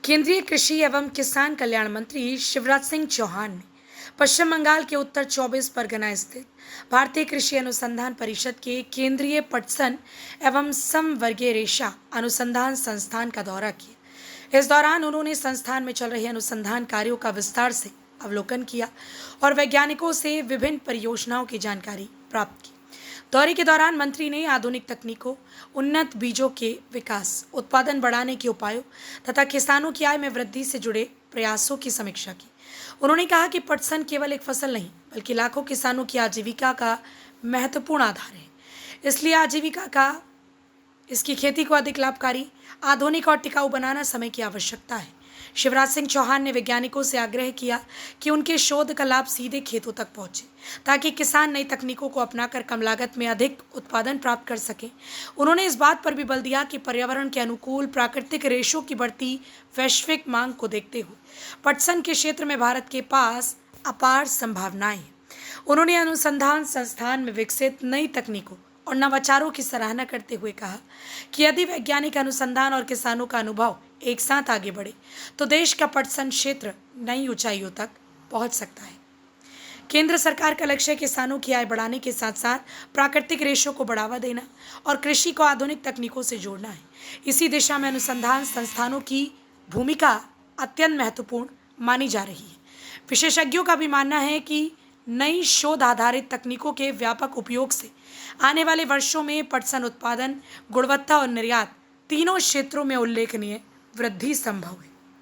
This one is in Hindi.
केंद्रीय कृषि एवं किसान कल्याण मंत्री शिवराज सिंह चौहान ने पश्चिम बंगाल के उत्तर 24 परगना स्थित भारतीय कृषि अनुसंधान परिषद के केंद्रीय पटसन एवं समवर्गीय रेशा अनुसंधान संस्थान का दौरा किया। इस दौरान उन्होंने संस्थान में चल रहे अनुसंधान कार्यों का विस्तार से अवलोकन किया और वैज्ञानिकों से विभिन्न परियोजनाओं की जानकारी प्राप्त की। दौरे के दौरान मंत्री ने आधुनिक तकनीकों, उन्नत बीजों के विकास, उत्पादन बढ़ाने के उपायों तथा किसानों की आय में वृद्धि से जुड़े प्रयासों की समीक्षा की। उन्होंने कहा कि पटसन केवल एक फसल नहीं, बल्कि लाखों किसानों की आजीविका का महत्वपूर्ण आधार है। इसलिए इसकी खेती को अधिक लाभकारी, आधुनिक और टिकाऊ बनाना समय की आवश्यकता है। शिवराज सिंह चौहान ने वैज्ञानिकों से आग्रह किया कि उनके शोध का लाभ सीधे खेतों तक पहुंचे, ताकि किसान नई तकनीकों को अपनाकर कम लागत में अधिक उत्पादन प्राप्त कर सकें। उन्होंने इस बात पर भी बल दिया कि पर्यावरण के अनुकूल प्राकृतिक रेशों की बढ़ती वैश्विक मांग को देखते हुए पटसन के क्षेत्र में भारत के पास अपार संभावनाएं हैं। उन्होंने अनुसंधान संस्थान में विकसित नई तकनीकों और नवाचारों की सराहना करते हुए कहा कि यदि वैज्ञानिक अनुसंधान और किसानों का अनुभव एक साथ आगे बढ़े तो देश का पटसन क्षेत्र नई ऊंचाइयों तक पहुंच सकता है। केंद्र सरकार का लक्ष्य किसानों की आय बढ़ाने के साथ साथ प्राकृतिक रेशों को बढ़ावा देना और कृषि को आधुनिक तकनीकों से जोड़ना है। इसी दिशा में अनुसंधान संस्थानों की भूमिका अत्यंत महत्वपूर्ण मानी जा रही है। विशेषज्ञों का भी मानना है कि नई शोध आधारित तकनीकों के व्यापक उपयोग से आने वाले वर्षों में पटसन उत्पादन, गुणवत्ता और निर्यात तीनों क्षेत्रों में उल्लेखनीय वृद्धि संभव है।